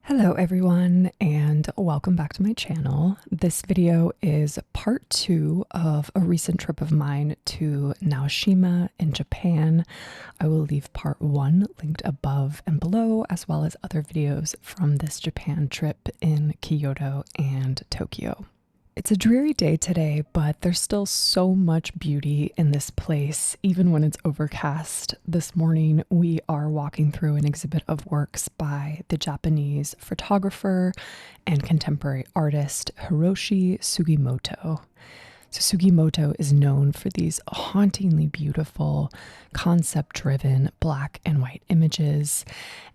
Hello everyone and welcome back to my channel. This video is part 2 of a recent trip of mine to Naoshima in Japan. I will leave part 1 linked above and below, as well as other videos from this Japan trip in Kyoto and Tokyo. It's a dreary day today, but there's still so much beauty in this place, even when it's overcast. This morning, we are walking through an exhibit of works by the Japanese photographer and contemporary artist Hiroshi Sugimoto. So Sugimoto is known for these hauntingly beautiful, concept-driven black and white images,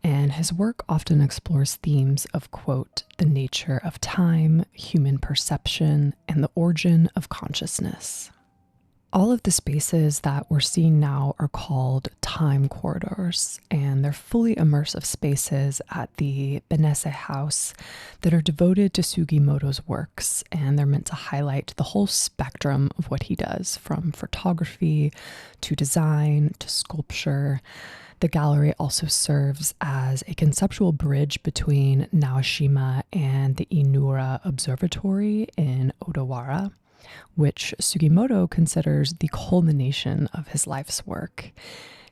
and his work often explores themes of, quote, the nature of time, human perception, and the origin of consciousness. All of the spaces that we're seeing now are called time corridors, and they're fully immersive spaces at the Benesse house that are devoted to Sugimoto's works, and they're meant to highlight the whole spectrum of what he does, from photography to design to sculpture. The gallery also serves as a conceptual bridge between Naoshima and the Inura Observatory in Odawara, which Sugimoto considers the culmination of his life's work.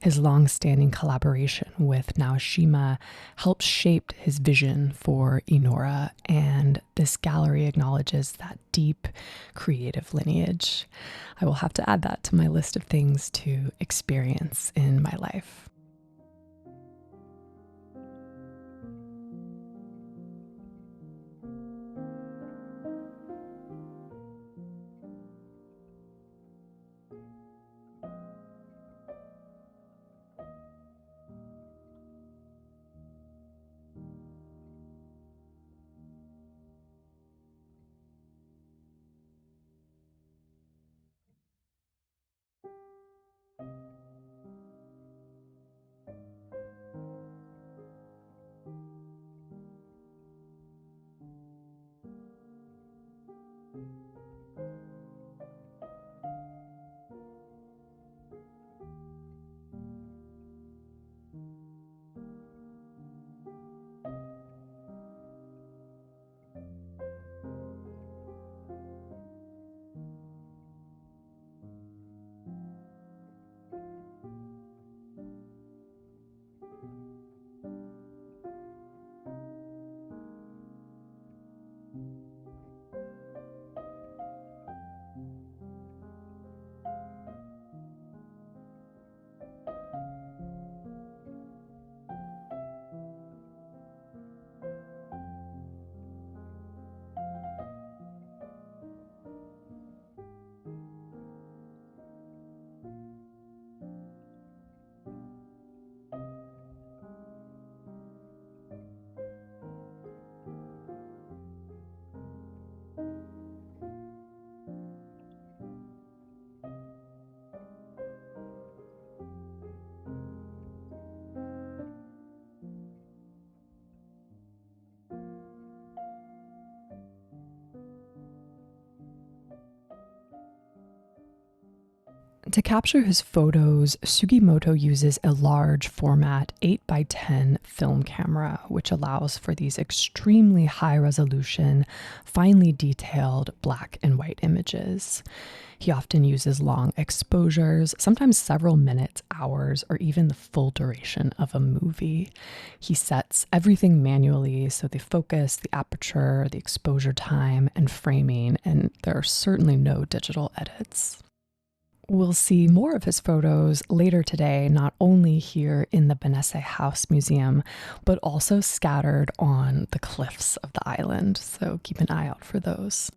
His long-standing collaboration with Naoshima helped shape his vision for Inura, and this gallery acknowledges that deep creative lineage. I will have to add that to my list of things to experience in my life. To capture his photos, Sugimoto uses a large format 8x10 film camera, which allows for these extremely high resolution, finely detailed black and white images. He often uses long exposures, sometimes several minutes, hours, or even the full duration of a movie. He sets everything manually, so the focus, the aperture, the exposure time, and framing, and there are certainly no digital edits. We'll see more of his photos later today, not only here in the Benesse House Museum, but also scattered on the cliffs of the island, so keep an eye out for those.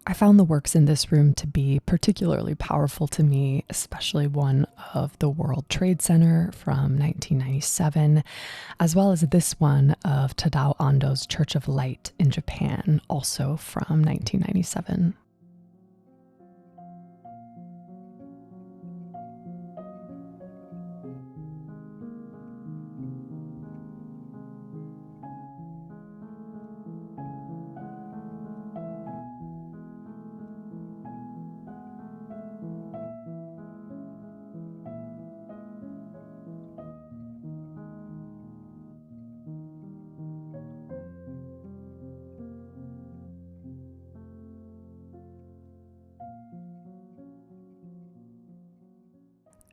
I found the works in this room to be particularly powerful to me, especially one of the World Trade Center from 1997, as well as this one of Tadao Ando's Church of Light in Japan, also from 1997.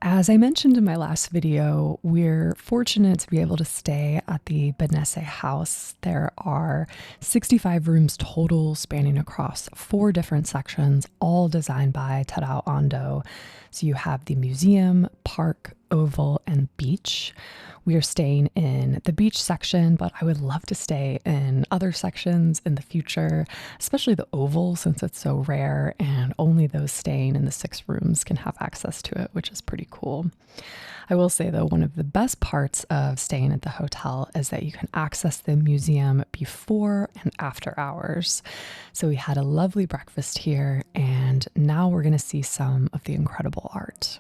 As I mentioned in my last video, we're fortunate to be able to stay at the Benesse house. There are 65 rooms total spanning across 4 different sections, all designed by Tadao Ando. So you have the museum, park, oval, and beach. We are staying in the beach section, but I would love to stay in other sections in the future, especially the oval since it's so rare and only those staying in the 6 rooms can have access to it, which is pretty cool. I will say though, one of the best parts of staying at the hotel is that you can access the museum before and after hours. So we had a lovely breakfast here, and now we're going to see some of the incredible art.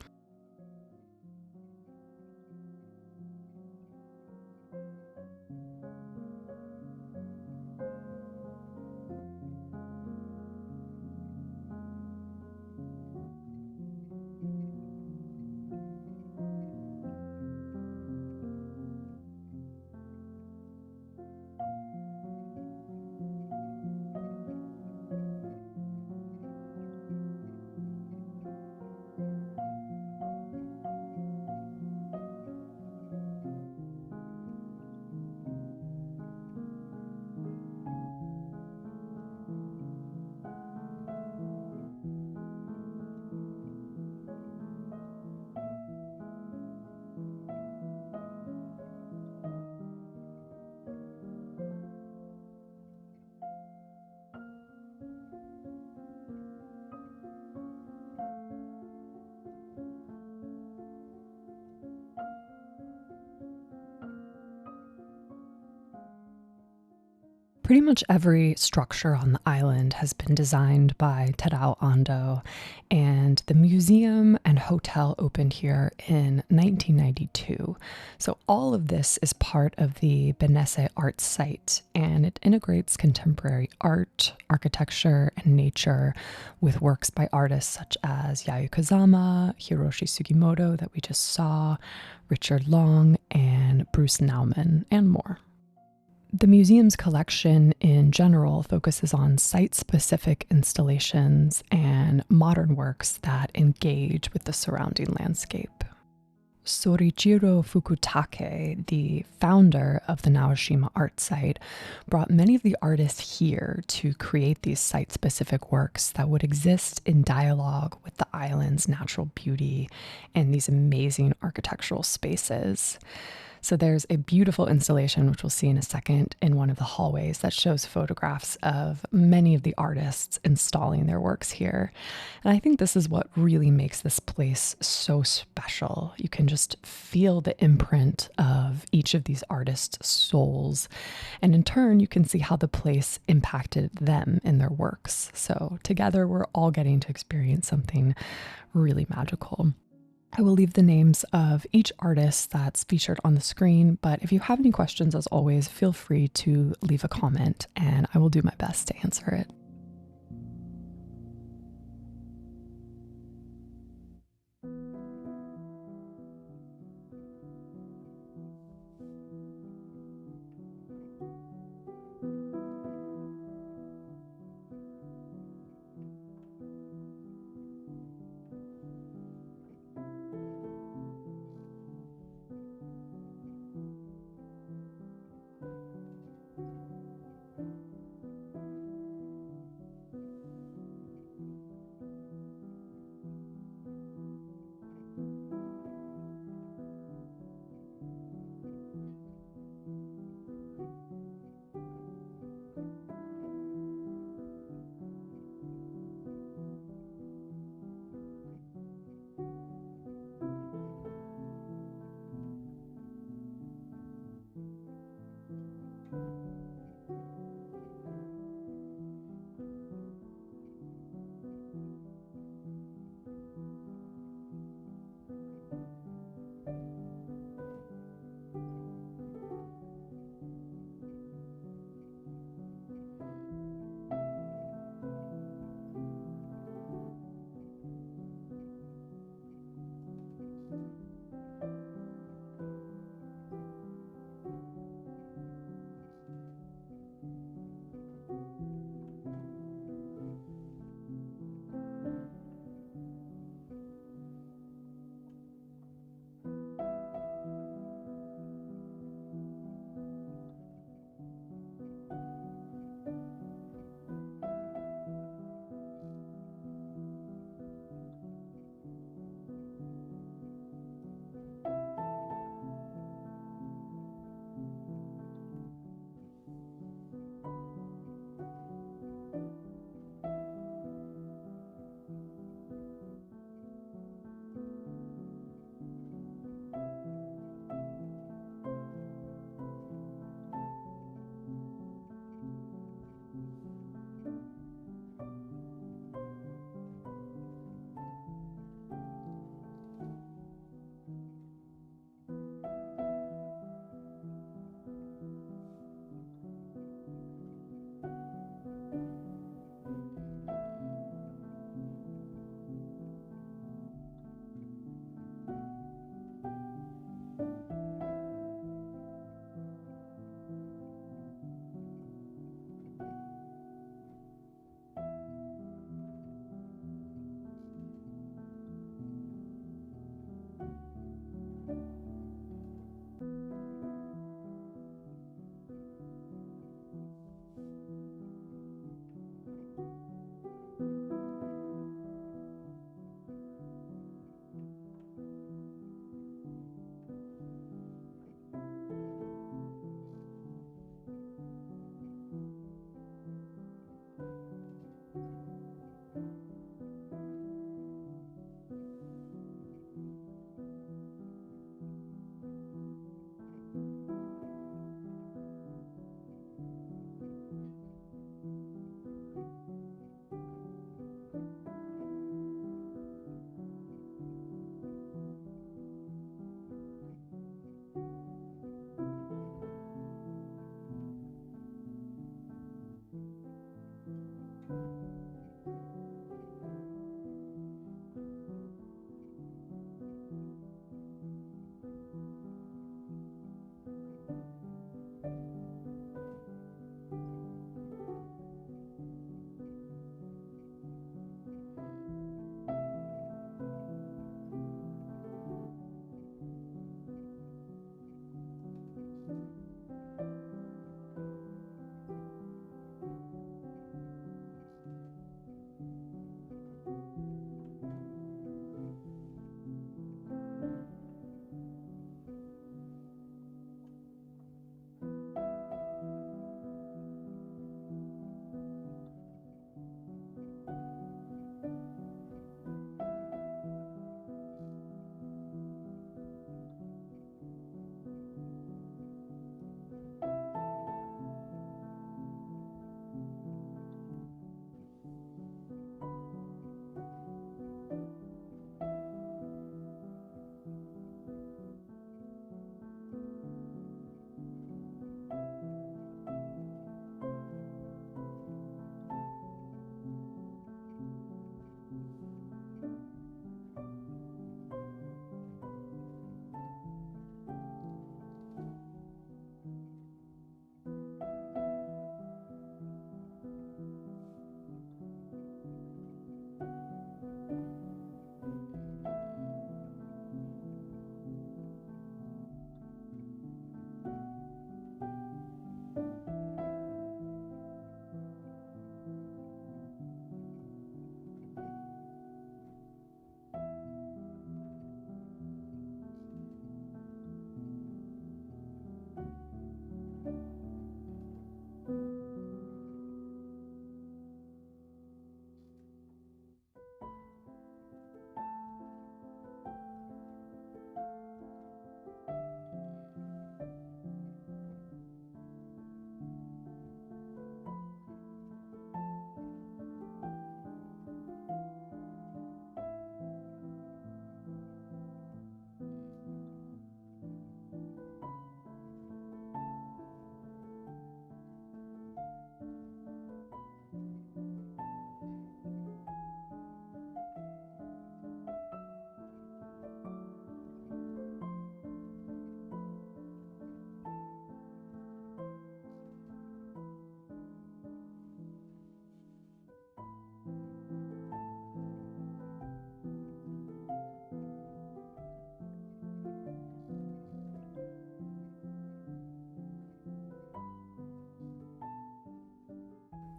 Pretty much every structure on the island has been designed by Tadao Ando, and the museum and hotel opened here in 1992. So all of this is part of the Benesse art site, and it integrates contemporary art, architecture, and nature with works by artists such as Yayoi Hiroshi Sugimoto that we just saw, Richard Long, and Bruce Nauman, and more. The museum's collection in general focuses on site-specific installations and modern works that engage with the surrounding landscape. Soichiro Fukutake, the founder of the Naoshima art site, brought many of the artists here to create these site-specific works that would exist in dialogue with the island's natural beauty and these amazing architectural spaces. So there's a beautiful installation, which we'll see in a second, in one of the hallways that shows photographs of many of the artists installing their works here. And I think this is what really makes this place so special. You can just feel the imprint of each of these artists' souls. And in turn, you can see how the place impacted them in their works. So together, we're all getting to experience something really magical. I will leave the names of each artist that's featured on the screen, but if you have any questions, as always, feel free to leave a comment and I will do my best to answer it.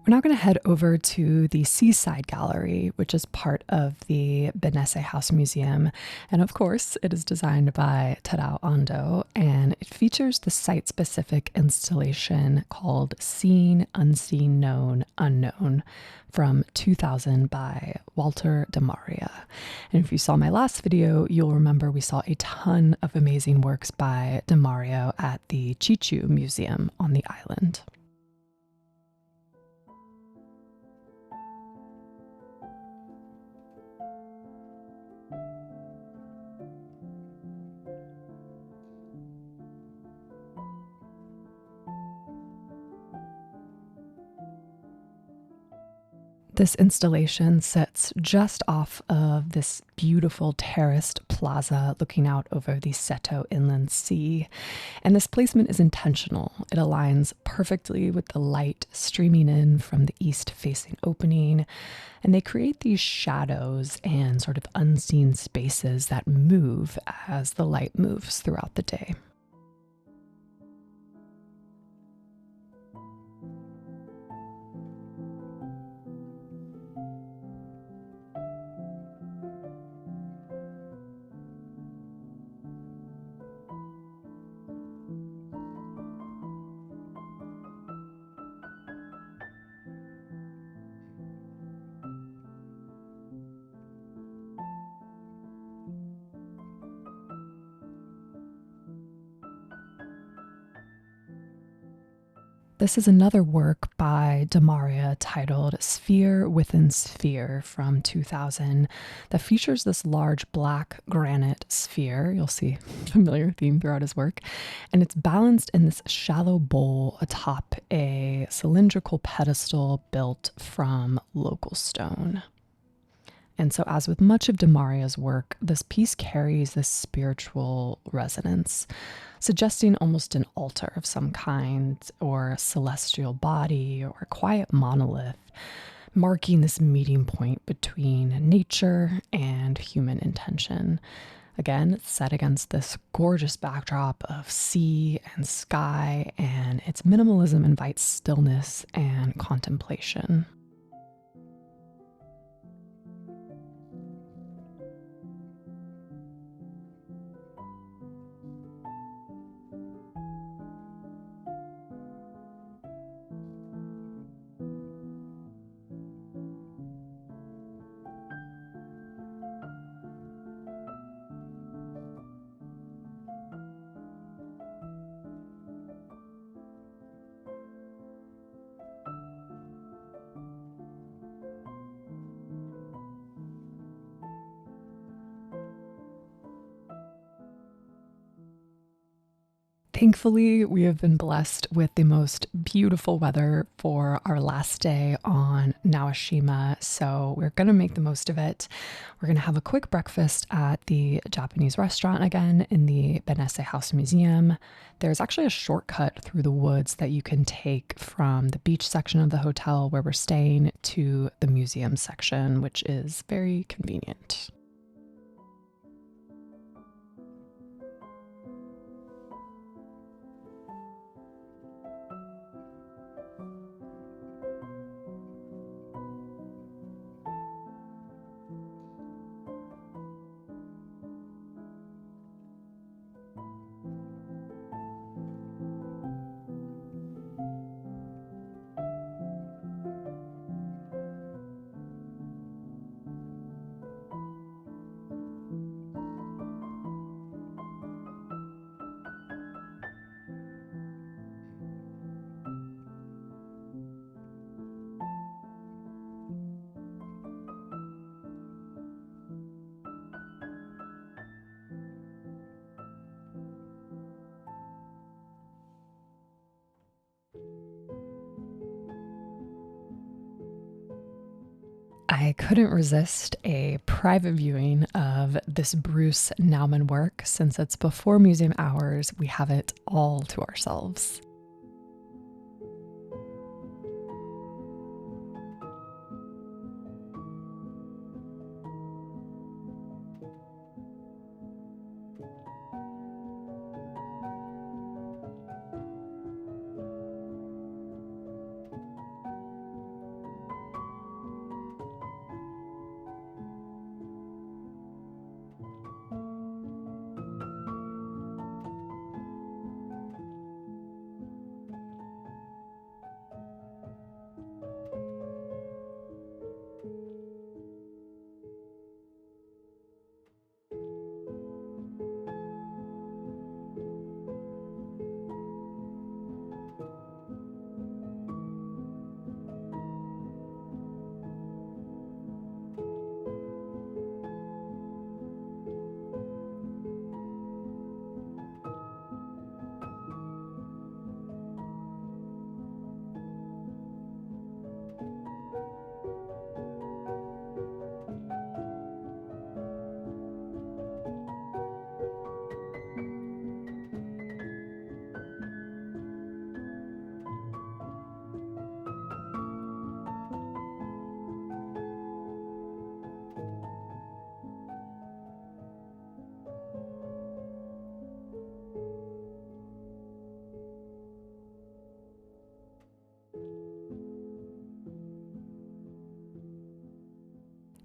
We're now going to head over to the Seaside Gallery, which is part of the Benesse House Museum. And of course, it is designed by Tadao Ando, and it features the site-specific installation called Seen, Unseen, Known, Unknown from 2000 by Walter de Maria. And if you saw my last video, you'll remember we saw a ton of amazing works by de Maria at the Chichu Museum on the island. This installation sits just off of this beautiful terraced plaza looking out over the Seto Inland Sea. And this placement is intentional. It aligns perfectly with the light streaming in from the east-facing opening, and they create these shadows and sort of unseen spaces that move as the light moves throughout the day. This is another work by de Maria titled Sphere Within Sphere from 2000 that features this large black granite sphere. You'll see a familiar theme throughout his work. And it's balanced in this shallow bowl atop a cylindrical pedestal built from local stone. And so, as with much of de Maria's work, this piece carries this spiritual resonance, suggesting almost an altar of some kind, or a celestial body, or a quiet monolith, marking this meeting point between nature and human intention. Again, it's set against this gorgeous backdrop of sea and sky, and its minimalism invites stillness and contemplation. Thankfully, we have been blessed with the most beautiful weather for our last day on Naoshima, so we're going to make the most of it. We're going to have a quick breakfast at the Japanese restaurant again in the Benesse House Museum. There's actually a shortcut through the woods that you can take from the beach section of the hotel where we're staying to the museum section, which is very convenient. I couldn't resist a private viewing of this Bruce Nauman work. Since it's before museum hours, we have it all to ourselves.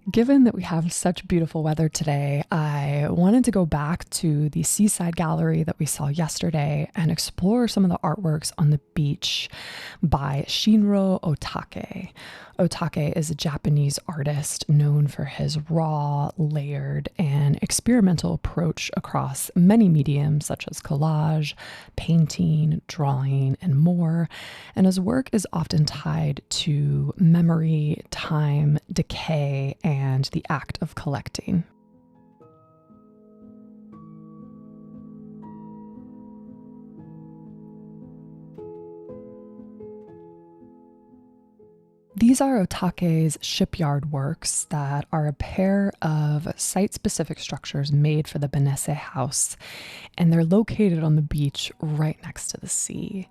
Given that we have such beautiful weather today, I wanted to go back to the Seaside gallery that we saw yesterday and explore some of the artworks on the beach by Shinro Ohtake. Ohtake is a Japanese artist known for his raw, layered, and experimental approach across many mediums such as collage, painting, drawing, and more. And his work is often tied to memory, time, decay, and the act of collecting. These are Otake's shipyard works that are a pair of site-specific structures made for the Benesse house, and they're located on the beach right next to the sea.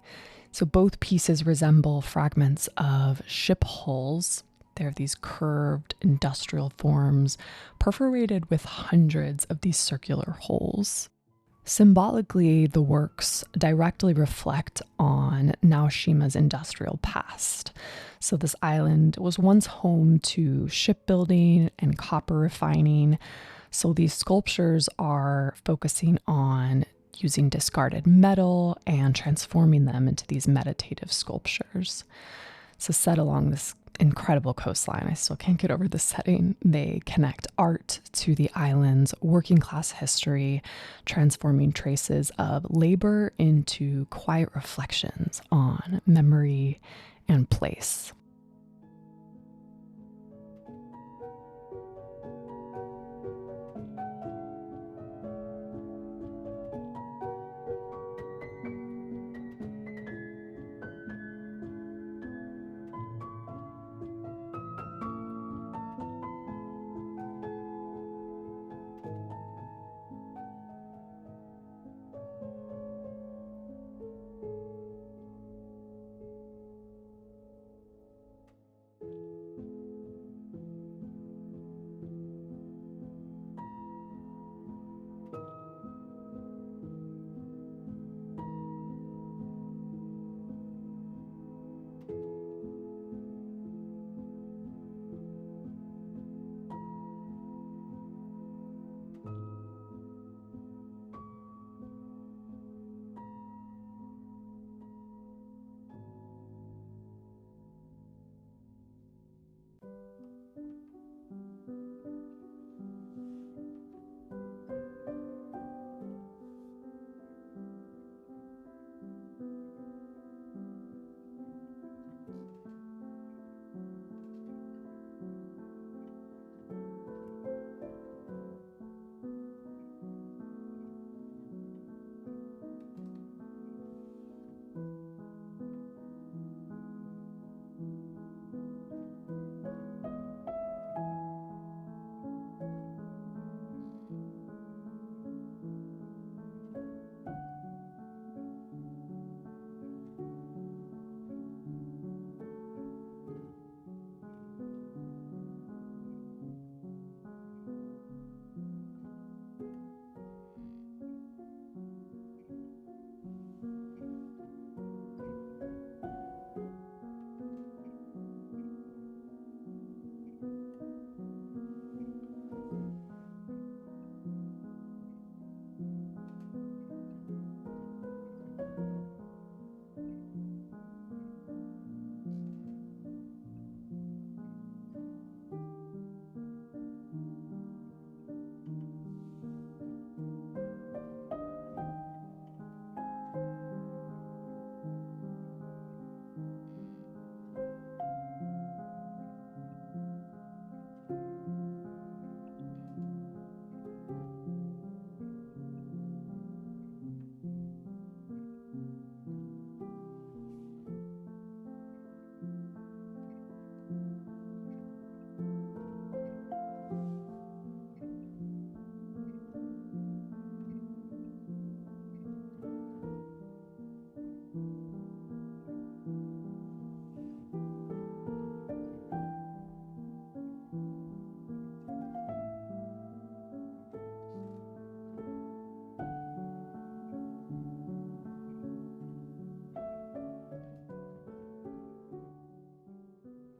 So both pieces resemble fragments of ship hulls. They're these curved industrial forms perforated with hundreds of these circular holes. Symbolically, the works directly reflect on Naoshima's industrial past. So, this island was once home to shipbuilding and copper refining. So, these sculptures are focusing on using discarded metal and transforming them into these meditative sculptures. So, set along this incredible coastline, I still can't get over the setting. They connect art to the island's working class history, transforming traces of labor into quiet reflections on memory and place.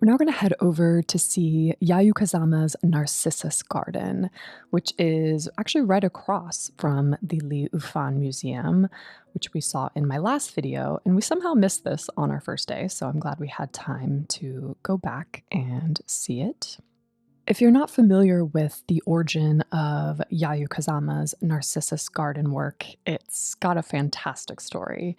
now going to head over to see Yayoi Kusama's Narcissus Garden, which is actually right across from the Li Ufan Museum, which we saw in my last video. And we somehow missed this on our first day, so I'm glad we had time to go back and see it. If you're not familiar with the origin of Yayoi Kusama's Narcissus Garden work, it's got a fantastic story.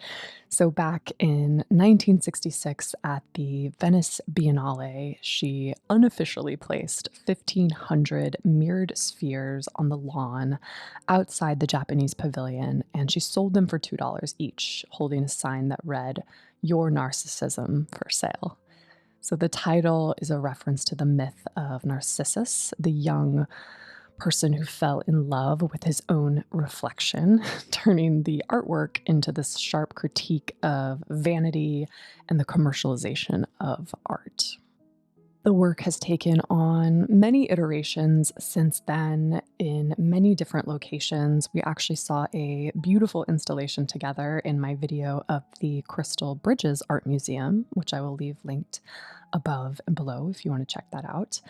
So back in 1966 at the Venice Biennale, she unofficially placed 1,500 mirrored spheres on the lawn outside the Japanese pavilion, and she sold them for $2 each, holding a sign that read, "Your Narcissism for sale." So the title is a reference to the myth of Narcissus, the young person who fell in love with his own reflection, turning the artwork into this sharp critique of vanity and the commercialization of art. The work has taken on many iterations since then in many different locations. We actually saw a beautiful installation together in my video of the Crystal Bridges Art Museum, which I will leave linked above and below if you want to check that out.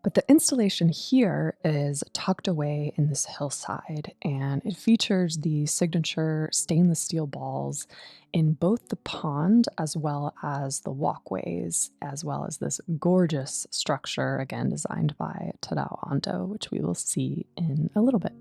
But the installation here is tucked away in this hillside, and it features the signature stainless steel balls in both the pond as well as the walkways, as well as this gorgeous structure, again designed by Tadao Ando, which we will see in a little bit.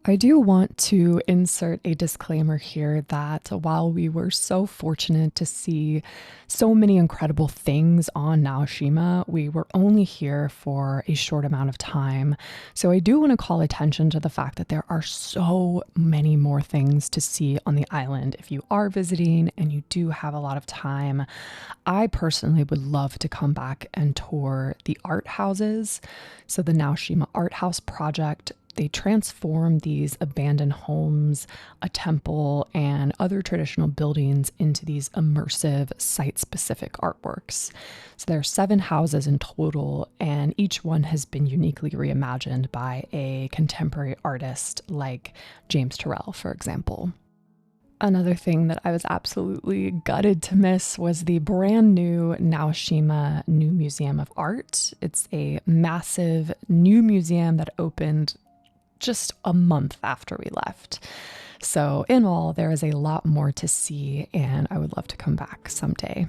I do want to insert a disclaimer here that while we were so fortunate to see so many incredible things on Naoshima, we were only here for a short amount of time. So I do want to call attention to the fact that there are so many more things to see on the island. If you are visiting and you do have a lot of time, I personally would love to come back and tour the art houses. So the Naoshima Art House project they transform these abandoned homes, a temple, and other traditional buildings into these immersive site-specific artworks. So there are 7 houses in total, and each one has been uniquely reimagined by a contemporary artist like James Turrell, for example. Another thing that I was absolutely gutted to miss was the brand new Naoshima New Museum of Art. It's a massive new museum that opened just a month after we left. So in all, there is a lot more to see, and I would love to come back someday.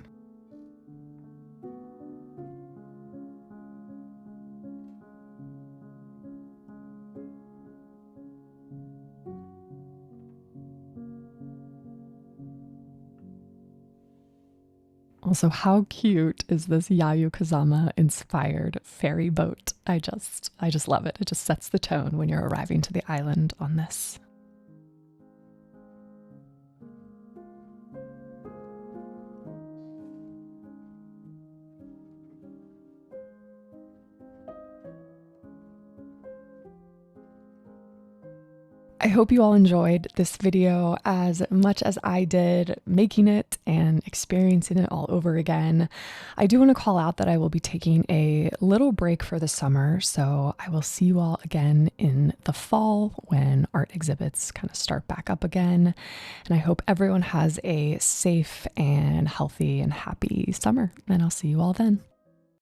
Also, how cute is this Yayoi Kusama inspired ferry boat? I just love it. It just sets the tone when you're arriving to the island on this. I hope you all enjoyed this video as much as I did making it and experiencing it all over again. I do want to call out that I will be taking a little break for the summer, so I will see you all again in the fall when art exhibits kind of start back up again. And I hope everyone has a safe and healthy and happy summer, and I'll see you all then.